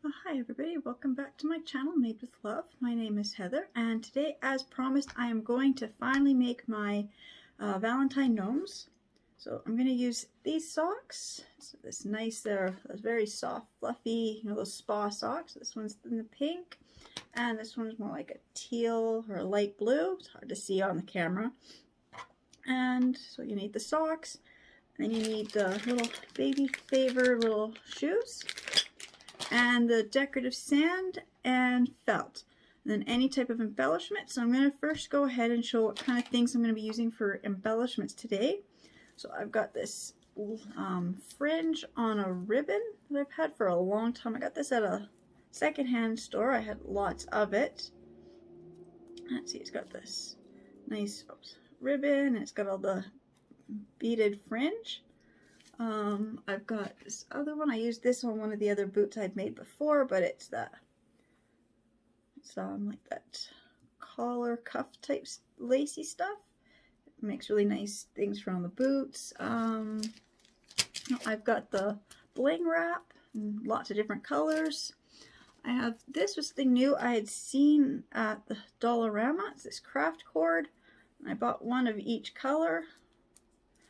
Hi everybody, welcome back to my channel Made with Love. My name is Heather, and today, as promised, I am going to finally make my Valentine gnomes. So I'm going to use these socks. So this nice, they're very soft, fluffy, those spa socks. This one's in the pink, and this one's more like a teal or a light blue. It's hard to see on the camera. And so you need the socks, and then you need the little baby favor little shoes, and the decorative sand and felt, and then any type of embellishment. So I'm going to first go ahead and show what kind of things I'm going to be using for embellishments today. So I've got this fringe on a ribbon that I've had for a long time. I got this at a secondhand store. I had lots of it. Let's see, it's got this nice ribbon, and it's got all the beaded fringe. I've got this other one. I used this on one of the other boots I'd made before, but it's like that collar cuff type lacy stuff. It makes really nice things for on the boots. I've got the bling wrap in lots of different colors. I have, this was something new I had seen at the Dollarama. It's this craft cord. I bought one of each color.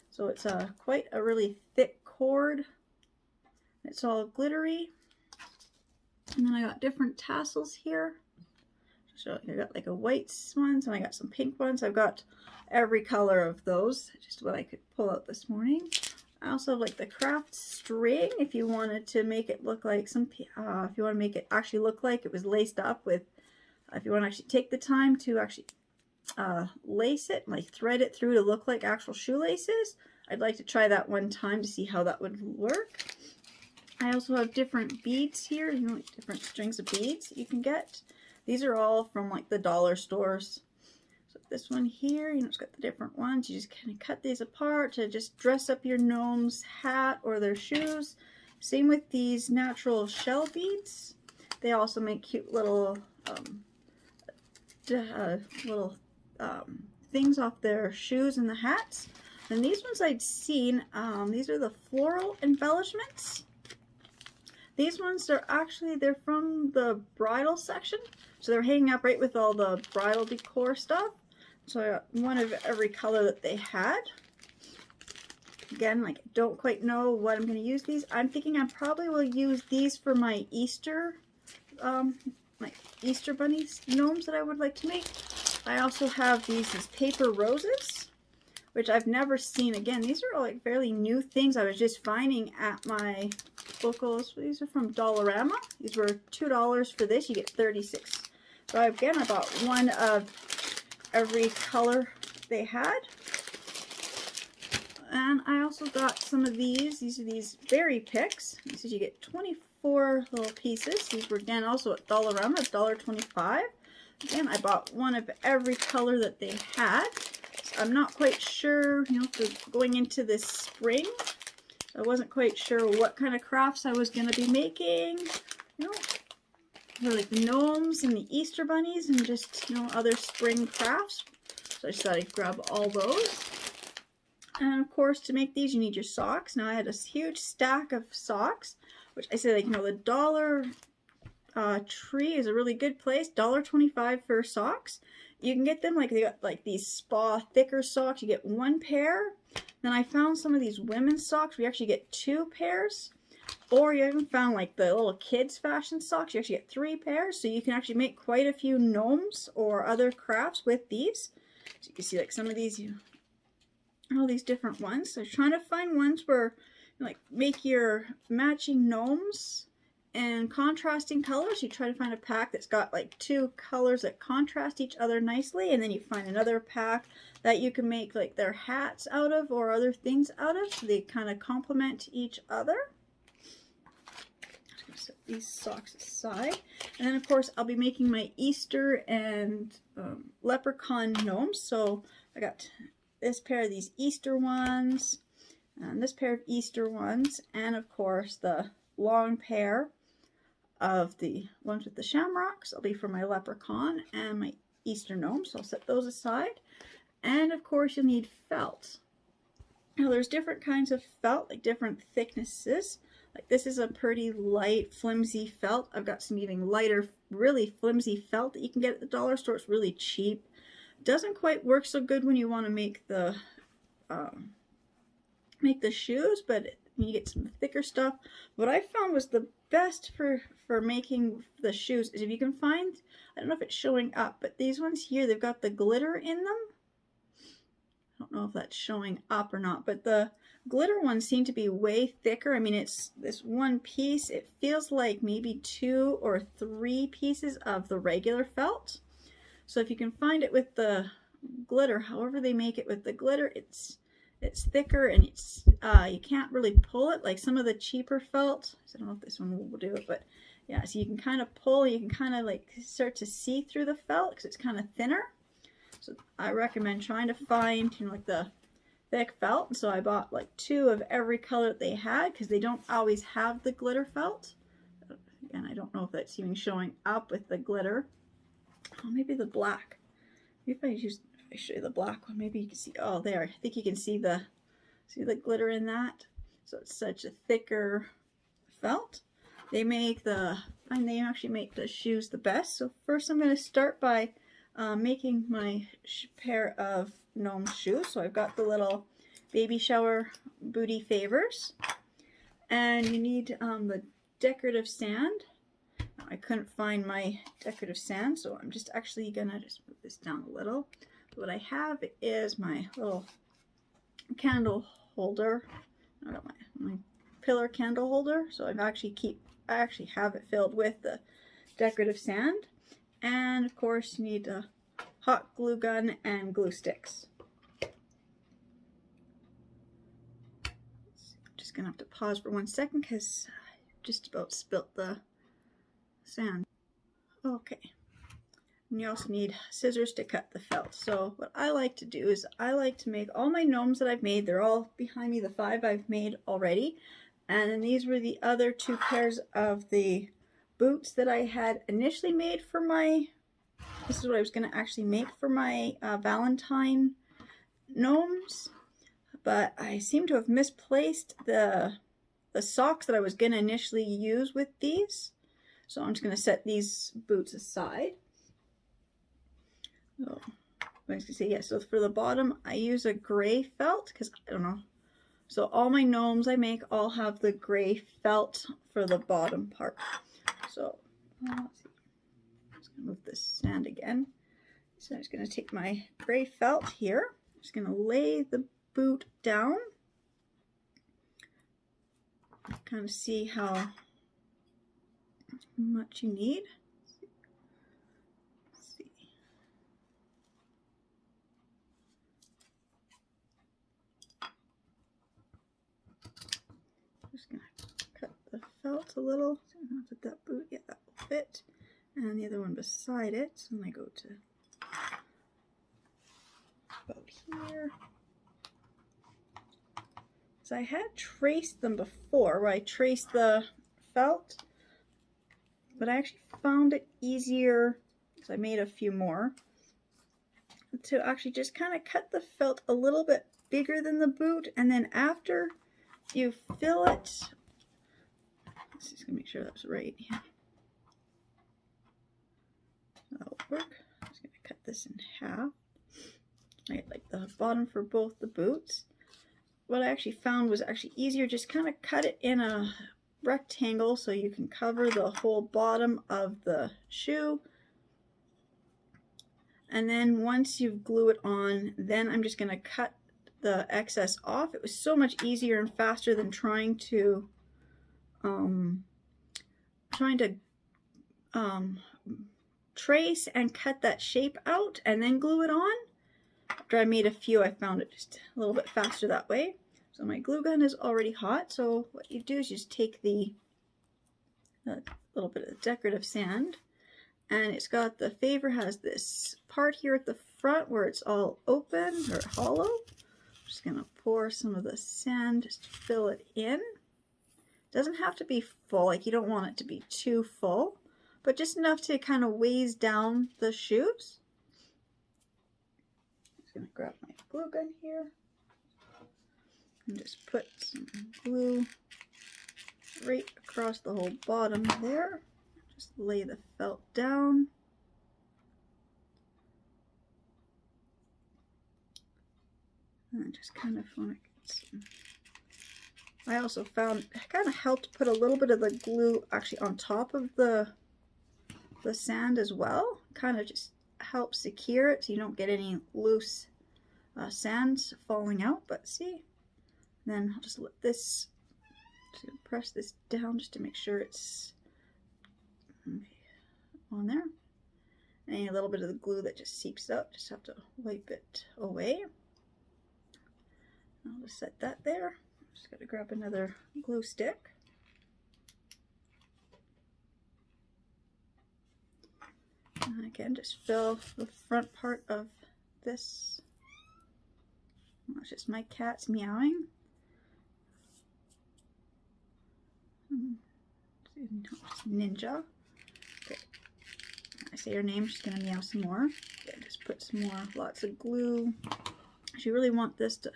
So it's quite a really thick cord. It's all glittery. And then I got different tassels here. So I got like a white ones, and I got some pink ones. I've got every color of those, just what I could pull out this morning. I also have like the craft string, if you wanted to make it look like if you want to make it actually look like it was laced up with, if you want to actually take the time to actually lace it, like thread it through to look like actual shoelaces. I'd like to try that one time to see how that would work. I also have different beads here, different strings of beads you can get. These are all from like the dollar stores. So this one here, it's got the different ones. You just kind of cut these apart to just dress up your gnome's hat or their shoes. Same with these natural shell beads. They also make cute little things off their shoes and the hats. And these ones I'd seen, these are the floral embellishments. These ones, they're from the bridal section. So they're hanging up right with all the bridal decor stuff. So I got one of every color that they had. Again, like, don't quite know what I'm going to use these. I'm thinking I probably will use these for my Easter, Easter bunny gnomes that I would like to make. I also have these paper roses, which I've never seen. Again, these are all like fairly new things I was just finding at my locals. These are from Dollarama. These were $2 for this. You get 36. So again, I bought one of every color they had. And I also got some of these. These are these berry picks. These you get 24 little pieces. These were again also at Dollarama, $1.25. Again, I bought one of every color that they had. So I'm not quite sure, for going into this spring. I wasn't quite sure what kind of crafts I was going to be making. For like the gnomes and the Easter bunnies and just, other spring crafts. So I just thought I'd grab all those. And of course, to make these, you need your socks. Now I had a huge stack of socks, which I said, the Dollar Tree is a really good place. $1.25 for socks. You can get them they got like these spa thicker socks. You get one pair. Then I found some of these women's socks. We actually get 2 pairs. Or you even found like the little kids fashion socks. You actually get 3 pairs. So you can actually make quite a few gnomes or other crafts with these. So you can see like some of these, all these different ones. So trying to find ones where make your matching gnomes and contrasting colors. You try to find a pack that's got like 2 colors that contrast each other nicely, and then you find another pack that you can make like their hats out of or other things out of, so they kind of complement each other. I'm just going to set these socks aside, and then of course I'll be making my Easter and leprechaun gnomes. So I got this pair of these Easter ones, and this pair of Easter ones, and of course the long pair of the ones with the shamrocks. I'll be for my leprechaun and my Easter gnome, so I'll set those aside. And of course you'll need felt. Now there's different kinds of felt, like different thicknesses. Like this is a pretty light, flimsy felt. I've got some even lighter, really flimsy felt that you can get at the dollar store. It's really cheap. Doesn't quite work so good when you want to make the shoes, but you get some thicker stuff. What I found was the best for making the shoes is if you can find, I don't know if it's showing up, but these ones here, they've got the glitter in them. I don't know if that's showing up or not, but the glitter ones seem to be way thicker. I mean, it's this one piece. It feels like maybe 2 or 3 pieces of the regular felt. So if you can find it with the glitter, however they make it with the glitter, it's thicker and it's you can't really pull it like some of the cheaper felt. I don't know if this one will do it, but yeah, so you can kind of pull, you can kind of like start to see through the felt because it's kind of thinner. So I recommend trying to find, you know, like the thick felt. And so I bought like 2 of every color that they had because they don't always have the glitter felt. Again, I don't know if that's even showing up with the glitter. Oh, maybe the black. Maybe if I show you the black one, maybe you can see. Oh, there. I think you can see the glitter in that. So it's such a thicker felt. They actually make the shoes the best. So first, I'm going to start by making my pair of gnome shoes. So I've got the little baby shower booty favors, and you need the decorative sand. I couldn't find my decorative sand, so I'm just actually gonna just move this down a little. What I have is my little candle holder. I got my pillar candle holder, so I actually have it filled with the decorative sand, and of course you need a hot glue gun and glue sticks. I'm just gonna have to pause for 1 second because I just about spilt the sand. Okay. And you also need scissors to cut the felt. So what I like to do is I like to make all my gnomes that I've made. They're all behind me, the 5 I've made already. And then these were the other 2 pairs of the boots that I had initially made for this is what I was going to actually make for my Valentine gnomes. But I seem to have misplaced the socks that I was going to initially use with these. So I'm just going to set these boots aside. So I was going to say, yeah, so for the bottom, I use a gray felt because I don't know. So all my gnomes I make all have the gray felt for the bottom part. So let's see. I'm just going to move this sand again. So I'm just going to take my gray felt here. I'm just going to lay the boot down. Kind of see how much you need. Let's see. Just gonna cut the felt a little. So I'm gonna put that boot, yeah, that will fit. And the other one beside it. So then I go to about here. So I had traced them before, where I traced the felt, but I actually found it easier, because I made a few more, to actually just kind of cut the felt a little bit bigger than the boot, and then after you fill it, let's just make sure that's right. Yeah. That'll work. I'm just going to cut this in half. I get like the bottom for both the boots. What I actually found was actually easier, just kind of cut it in a rectangle so you can cover the whole bottom of the shoe. And then once you glue it on, then I'm just going to cut the excess off. It was so much easier and faster than trying to trace and cut that shape out and then glue it on. After I made a few, I found it just a little bit faster that way. So my glue gun is already hot. So what you do is you just take the little bit of decorative sand, and it's got the favor has this part here at the front where it's all open or hollow. I'm just gonna pour some of the sand, just fill it in. It doesn't have to be full, like you don't want it to be too full, but just enough to kind of weighs down the shoes. I'm just gonna grab my glue gun here and just put some glue right across the whole bottom there. Just lay the felt down. And I just kind of want to get some. I also found it kind of helped put a little bit of the glue actually on top of the sand as well. Kind of just helps secure it so you don't get any loose sand falling out. But see, then I'll just let this, just press this down just to make sure it's on there. Any little bit of the glue that just seeps out, just have to wipe it away. I'll just set that there. Just got to grab another glue stick. And again, just fill the front part of this. That's just my cat's meowing. Ninja. Okay. I say her name, she's gonna meow some more. Okay, just put some more, lots of glue. You really want this to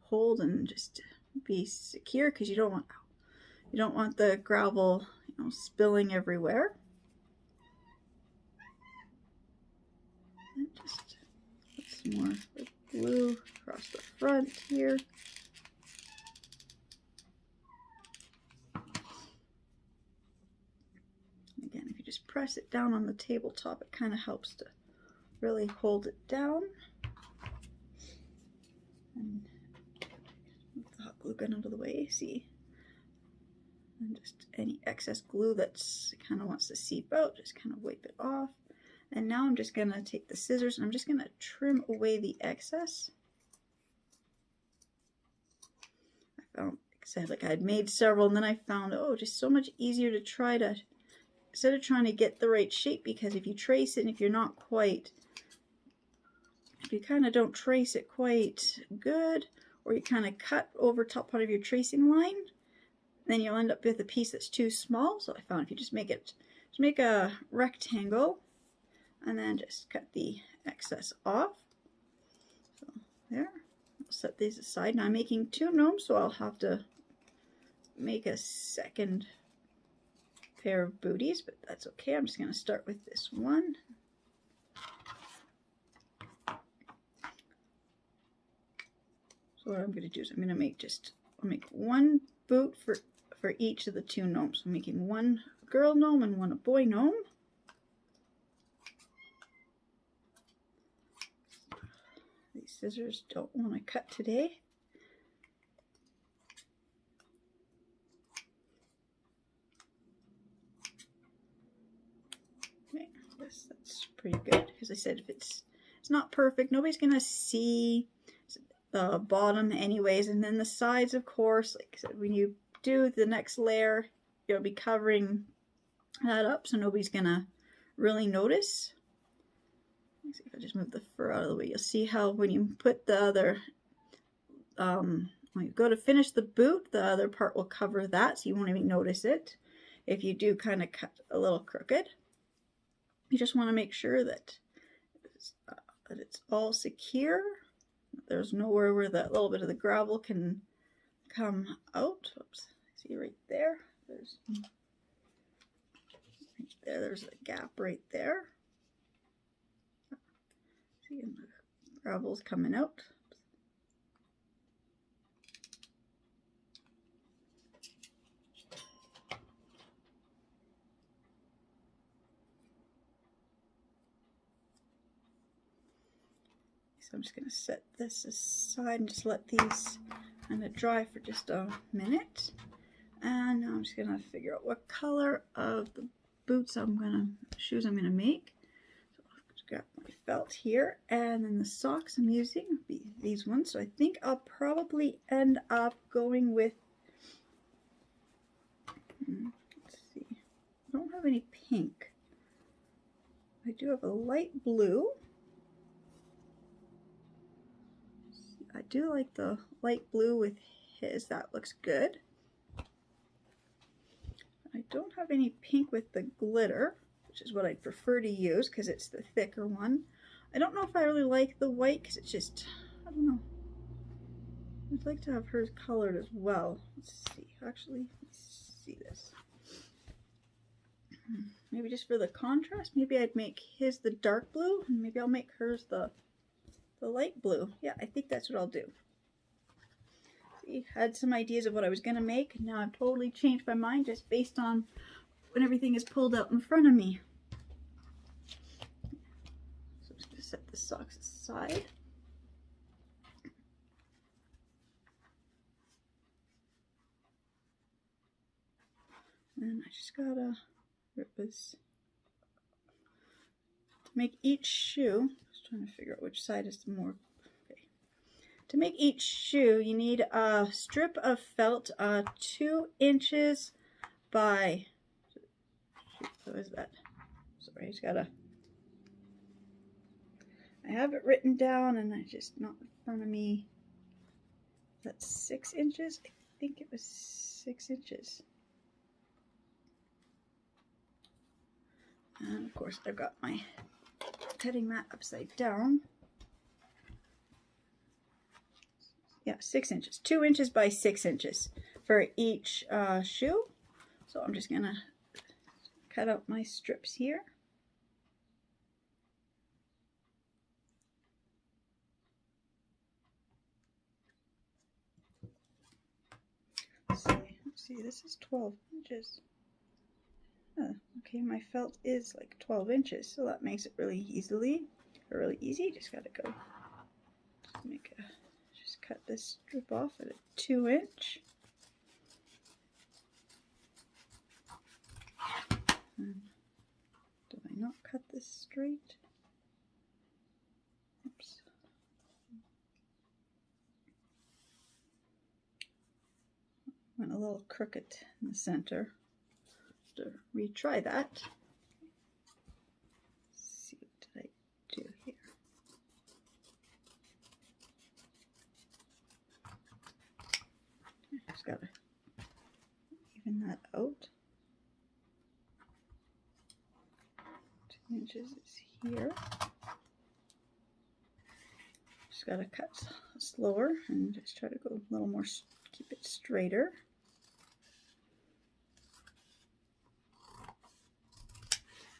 hold and just be secure because you don't want the gravel, you know, spilling everywhere. And just put some more glue across the front here. Again, if you just press it down on the tabletop, it kind of helps to really hold it down. And move the hot glue gun out of the way, see? And just any excess glue that's kind of wants to seep out, just kind of wipe it off. And now I'm just gonna take the scissors and I'm just gonna trim away the excess. I found, like I said, like I had made several and then I found, oh, just so much easier to try to, instead of trying to get the right shape, because if you trace it and if you're not quite, if you kind of don't trace it quite good, or you kind of cut over top part of your tracing line, then you'll end up with a piece that's too small. So I found if you just make a rectangle and then just cut the excess off. So there, I'll set these aside. Now I'm making 2 gnomes, so I'll have to make a second pair of booties, but that's okay. I'm just going to start with this one. So what I'm going to do is I'm going to make I'll make 1 boot for each of the 2 gnomes. So I'm making 1 girl gnome and 1 boy gnome. These scissors don't want to cut today. Okay, that's pretty good. As I said, if it's not perfect, nobody's going to see the bottom anyways, and then the sides, of course, like I said, when you do the next layer, you'll be covering that up so nobody's gonna really notice. Let's see if I just move the fur out of the way. You'll see how when you put the other, when you go to finish the boot, the other part will cover that, so you won't even notice it if you do kind of cut a little crooked. You just want to make sure that it's all secure. There's nowhere where that little bit of the gravel can come out. Oops, see right there? There's a gap right there. See, and the gravel's coming out. So I'm just going to set this aside and just let these kind of dry for just a minute. And now I'm just going to figure out what color of the shoes I'm going to make. So I've just got my felt here, and then the socks I'm using will be these ones. So I think I'll probably end up going with, let's see, I don't have any pink. I do have a light blue. I do like the light blue with his, that looks good. I don't have any pink with the glitter, which is what I'd prefer to use because it's the thicker one. I don't know if I really like the white because it's just, I don't know. I'd like to have hers colored as well. Let's see, actually, let's see this. Maybe just for the contrast, maybe I'd make his the dark blue, and maybe I'll make hers the light blue. Yeah, I think that's what I'll do. See, had some ideas of what I was going to make, and now I've totally changed my mind just based on when everything is pulled out in front of me. So I'm just going to set the socks aside. And I just gotta rip this to make each shoe. Just trying to figure out which side is the more. Okay. To make each shoe, you need a strip of felt 2 inches by. What is that? Sorry, I just gotta. I have it written down, and I just not in front of me. That's 6 inches. I think it was 6 inches. And of course, I've got my cutting mat upside down. Yeah, 6 inches. 2 inches by 6 inches for each shoe. So I'm just going to cut out my strips here. Let's see, this is 12 inches. Okay, my felt is like 12 inches, so that makes it really easy. Just gotta go. Just cut this strip off at a 2 inch. And did I not cut this straight? Oops. Went a little crooked in the center. To retry that. Let's see, what did I do here? Just gotta even that out. 2 inches is here. Just gotta cut slower and just try to go a little more, keep it straighter.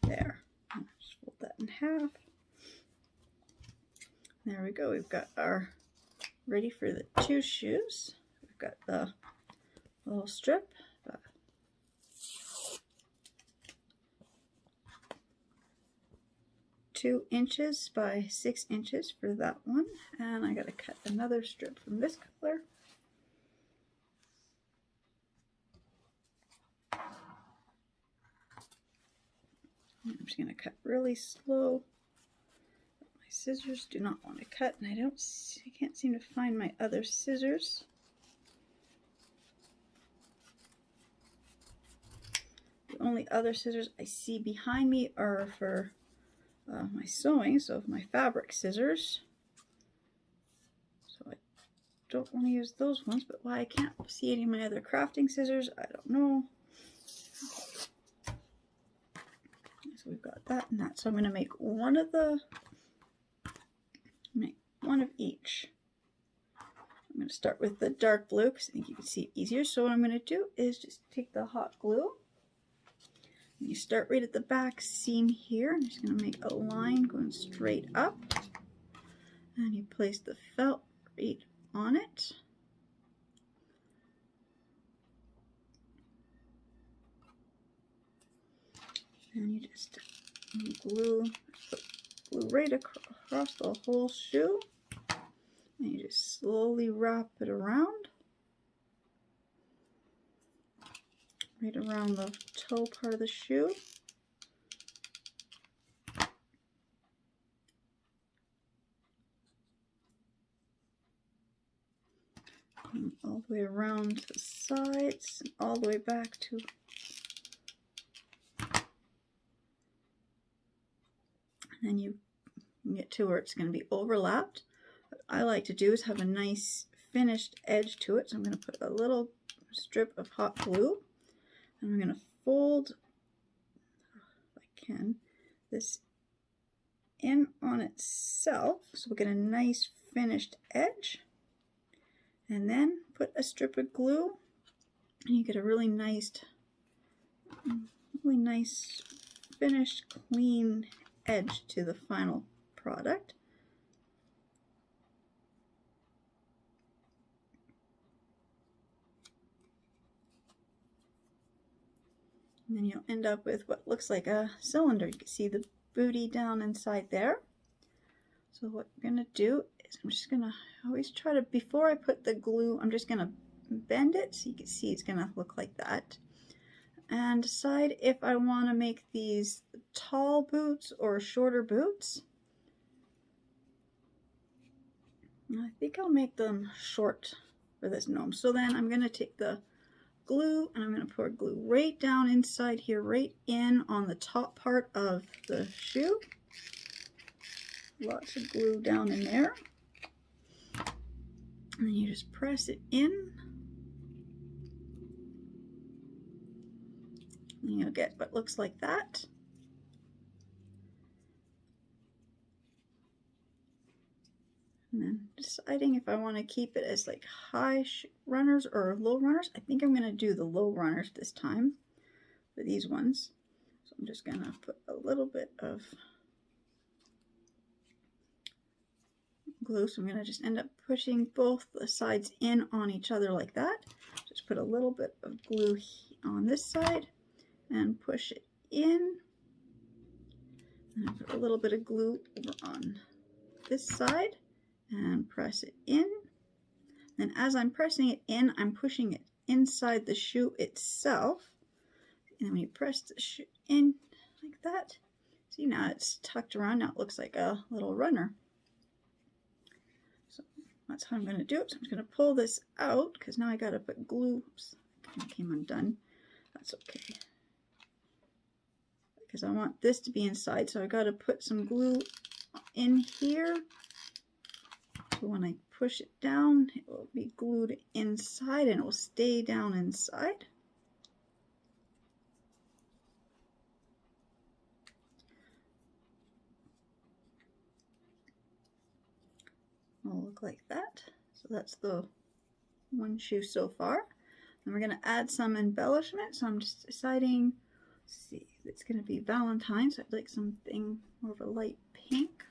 There. Just fold that in half. There we go. We've got our ready for the 2 shoes. We've got the little strip. 2 inches by 6 inches for that one. And I got to cut another strip from this color. I'm just going to cut really slow. My scissors do not want to cut, and I can't seem to find my other scissors. The only other scissors I see behind me are for my sewing, so my fabric scissors. So I don't want to use those ones, but why I can't see any of my other crafting scissors, I don't know. So we've got that and that. So I'm going to make one of each. I'm going to start with the dark blue because I think you can see it easier. So what I'm going to do is just take the hot glue. And you start right at the back seam here. I'm just going to make a line going straight up. And you place the felt right on it. And you just glue right across the whole shoe. And you just slowly wrap it around. Right around the toe part of the shoe. And all the way around the sides, and all the way back to and you get to where it's going to be overlapped. What I like to do is have a nice finished edge to it. So I'm going to put a little strip of hot glue and I'm going to fold, if I can, this in on itself so we get a nice finished edge, and then put a strip of glue and you get a really nice really nice finished clean edge to the final product. And then you'll end up with what looks like a cylinder. You can see the booty down inside there. So what I'm going to do is I'm just going to always try to, before I put the glue, I'm just going to bend it so you can see it's going to look like that. And decide if I want to make these tall boots or shorter boots. I think I'll make them short for this gnome. So then I'm going to take the glue and I'm going to pour glue right down inside here, right in on the top part of the shoe. Lots of glue down in there. And then you just press it in. And you'll get what looks like that. And then deciding if I want to keep it as like high runners or low runners. I think I'm going to do the low runners this time for these ones. So I'm just going to put a little bit of glue. So I'm going to just end up pushing both the sides in on each other like that. Just put a little bit of glue on this side and push it in. And put a little bit of glue over on this side and press it in. And as I'm pressing it in, I'm pushing it inside the shoe itself. And when you press the shoe in like that, see now it's tucked around. Now it looks like a little runner. So that's how I'm going to do it. So I'm just going to pull this out because now I got to put glue. Oops, it came undone. That's okay. Because I want this to be inside, so I got to put some glue in here. So when I push it down, it will be glued inside and it will stay down inside. It'll look like that. So that's the one shoe so far. And we're going to add some embellishment. So I'm just deciding, let's see, it's going to be Valentine's. So I'd like something more of a light pink.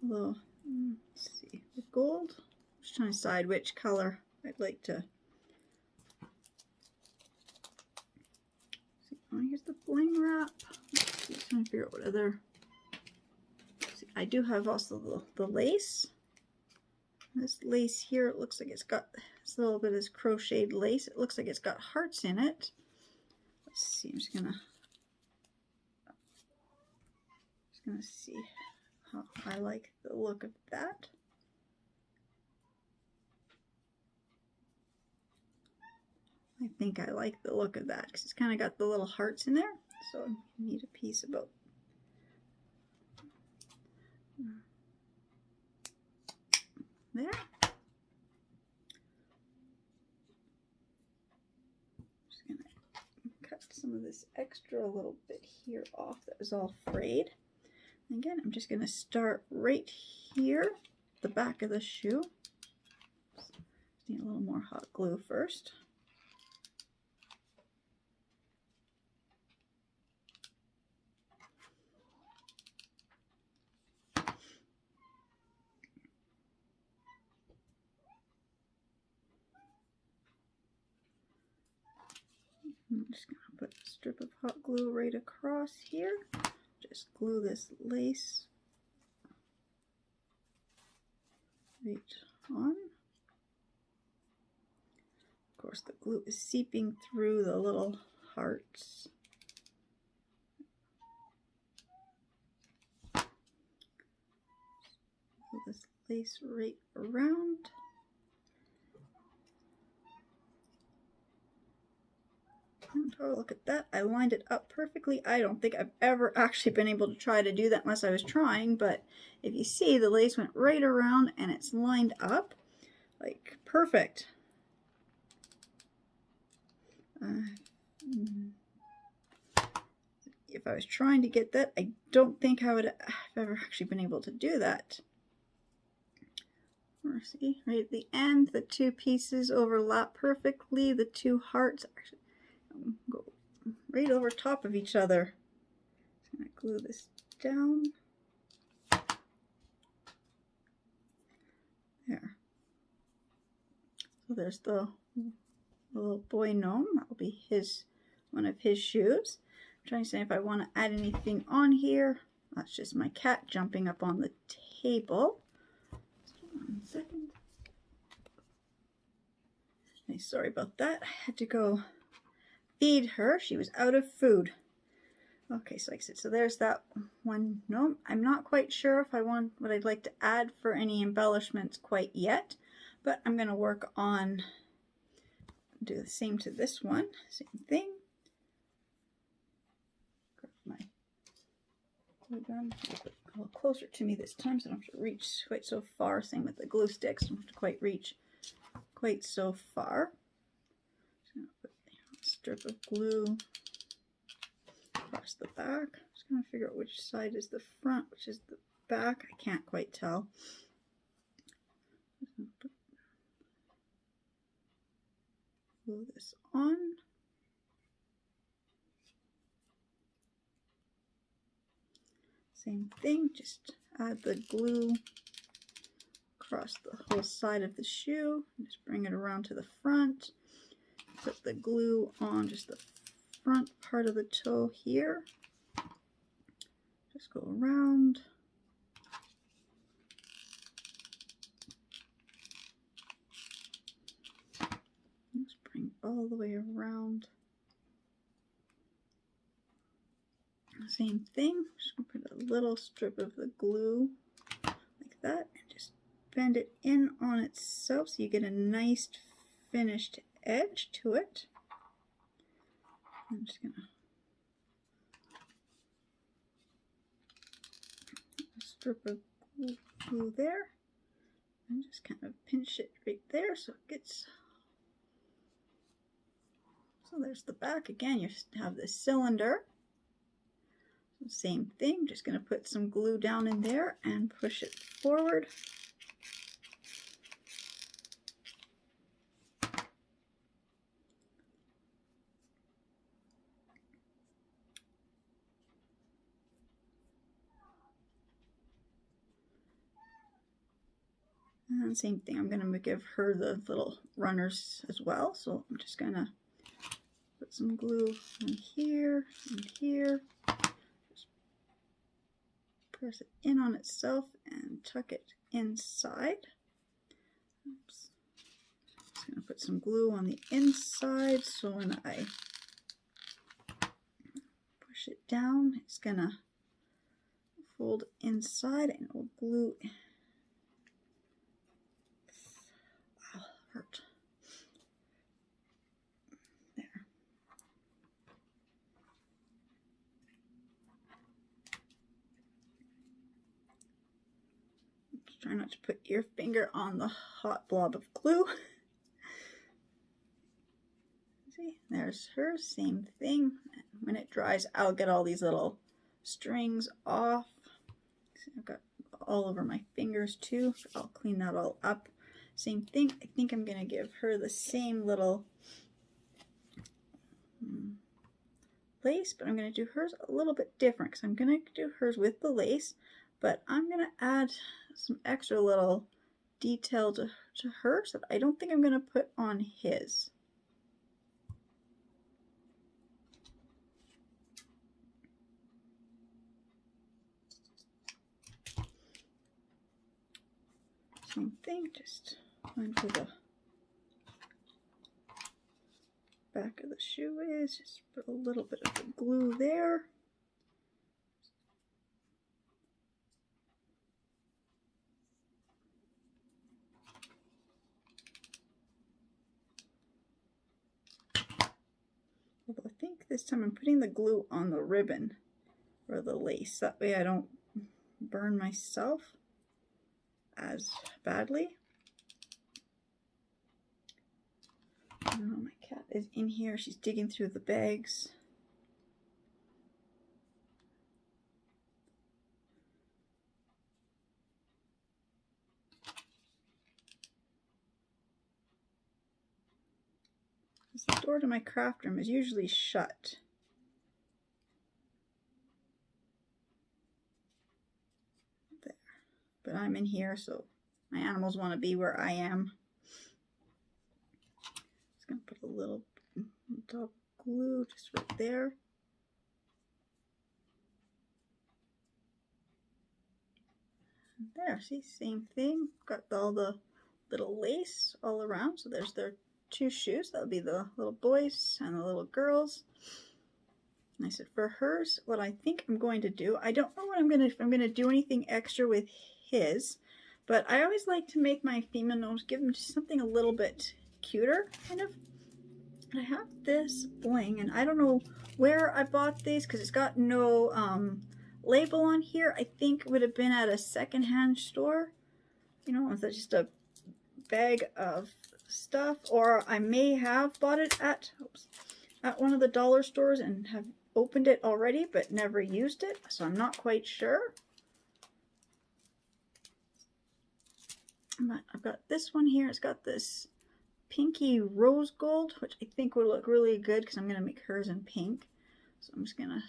Although, let's see, the gold. Just trying to decide which color I'd like to. See, oh, here's the bling wrap. Let's see, trying to figure out what other. See, I do have also the lace. This lace here, it looks like it's got this little bit of this crocheted lace. It looks like it's got hearts in it. Let's see, I'm just gonna see how I like the look of that. I think I like the look of that because it's kind of got the little hearts in there. So I need a piece about there. Just gonna cut some of this extra little bit here off that was all frayed. And again, I'm just gonna start right here, the back of the shoe. Just need a little more hot glue first. I'm just going to put a strip of hot glue right across here. Just glue this lace right on. Of course, the glue is seeping through the little hearts. Pull this lace right around. Oh, look at that. I lined it up perfectly. I don't think I've ever actually been able to try to do that unless I was trying, but if you see, the lace went right around and it's lined up like perfect. If I was trying to get that, I don't think I would have ever actually been able to do that. See, right at the end, the two pieces overlap perfectly. The two hearts actually go right over top of each other. I'm going to glue this down. There. So there's the little boy gnome. That will be one of his shoes. I'm trying to see if I want to add anything on here. That's just my cat jumping up on the table. Just 1 second. Okay, sorry about that. I had to go feed her. She was out of food. Okay, so like I said, so there's that one gnome. I'm not quite sure if I want what I'd like to add for any embellishments quite yet, but I'm going to work on do the same to this one. Same thing. Grab my glue gun a little closer to me this time, so I don't have to reach quite so far. Same with the glue sticks. I don't have to quite reach quite so far. Just going to put a strip of glue across the back. Just going to figure out which side is the front, which is the back. I can't quite tell. Glue this on. Same thing, just add the glue across the whole side of the shoe. Just bring it around to the front. Put the glue on just the front part of the toe here. Just go around. Just bring all the way around. Same thing, just gonna put a little strip of the glue like that and just bend it in on itself so you get a nice finished edge to it. I'm just gonna strip of glue there and just kind of pinch it right there so it gets. So there's the back again. You just have this cylinder. Same thing, just going to put some glue down in there and push it forward. And same thing, I'm going to give her the little runners as well. So I'm just going to put some glue in here and here. Press it in on itself and tuck it inside. Oops. Just going to put some glue on the inside so when I push it down, it's going to fold inside and it will glue. Ow, hurt. There. Try not to put your finger on the hot blob of glue. See, there's her, same thing. When it dries, I'll get all these little strings off. See, I've got all over my fingers too. I'll clean that all up. Same thing. I think I'm going to give her the same little lace, but I'm going to do hers a little bit different because I'm going to do hers with the lace, but I'm going to add some extra little detail to hers that I don't think I'm going to put on his. Same thing, just find where the back of the shoe is, just put a little bit of the glue there. Although I think this time I'm putting the glue on the ribbon or the lace. That way I don't burn myself as badly. Oh, my cat is in here. She's digging through the bags. The door to my craft room is usually shut. but I'm in here, so my animals want to be where I am. Just gonna put a little top glue just right there. And there, see, same thing. Got all the little lace all around. So there's their 2 shoes. That would be the little boys and the little girls. And I said for hers, what I think I'm going to do, I don't know what if I'm gonna do anything extra with his, but I always like to make my female gnomes, give them just something a little bit cuter, kind of. I have this bling, and I don't know where I bought these because it's got no label on here. I think it would have been at a secondhand store, you know, it's just a bag of stuff, or I may have bought it at one of the dollar stores and have opened it already but never used it, so I'm not quite sure. But I've got this one here. It's got this pinky rose gold, which I think would look really good because I'm going to make hers in pink. So I'm just trying to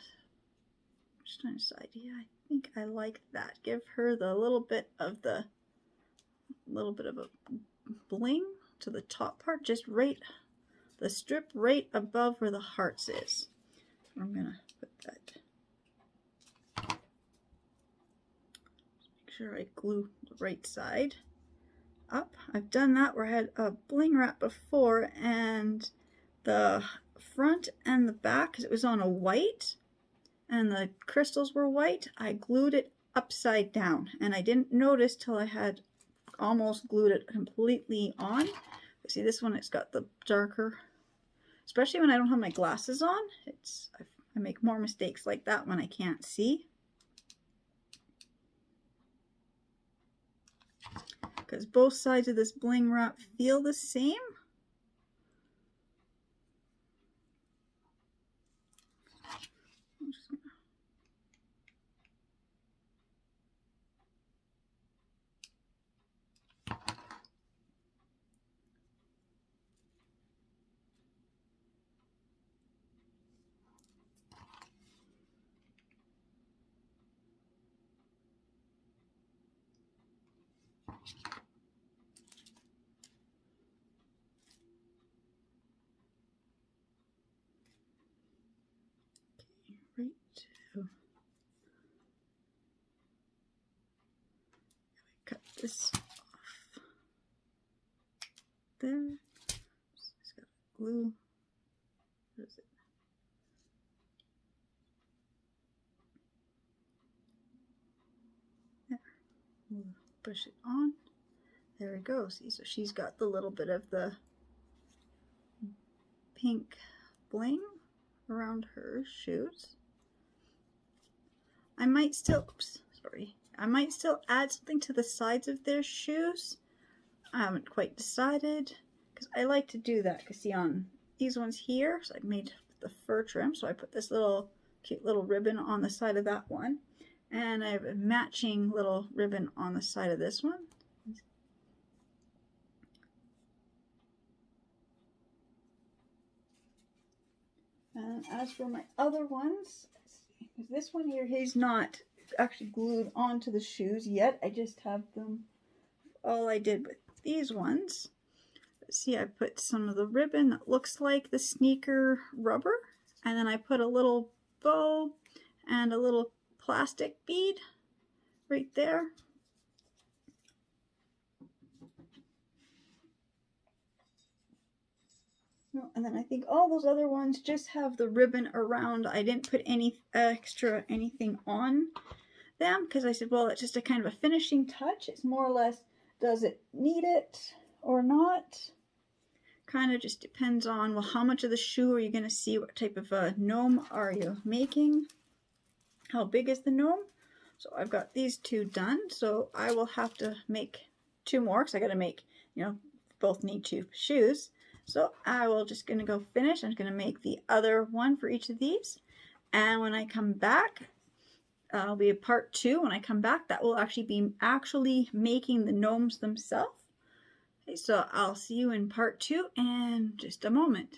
decide. Yeah, I think I like that. Give her the little bit of a bling to the top part, just right, the strip right above where the hearts is. I'm gonna put that. Make sure I glue the right side up. I've done that where I had a bling wrap before, and the front and the back, because it was on a white and the crystals were white, I glued it upside down, and I didn't notice till I had almost glued it completely on. But see, this one, it's got the darker, especially when I don't have my glasses on. I make more mistakes like that when I can't see, because both sides of this bling wrap feel the same. I'm just gonna right to cut this off there. Just got glue. What is it? There. We'll push it on. There we go. See, so she's got the little bit of the pink bling around her shoes. I might still, I might still add something to the sides of their shoes. I haven't quite decided, because I like to do that. Because see, on these ones here, so I made the fur trim, so I put this little cute little ribbon on the side of that one, and I have a matching little ribbon on the side of this one. And as for my other ones, this one here, he's not actually glued onto the shoes yet. I just have them, all I did with these ones. See, I put some of the ribbon that looks like the sneaker rubber, and then I put a little bow and a little plastic bead right there. No, and then I think all those other ones just have the ribbon around. I didn't put any extra anything on them because I said, well, it's just a kind of a finishing touch. It's more or less, does it need it or not? Kind of just depends on, well, how much of the shoe are you going to see? What type of a gnome are you making? How big is the gnome? So I've got these 2 done. So I will have to make 2 more because I got to make, you know, both need 2 shoes. So I will just going to go finish. I'm going to make the other one for each of these. And when I come back, it'll be a part 2. When I come back, that will actually be making the gnomes themselves. Okay, so I'll see you in part 2 in just a moment.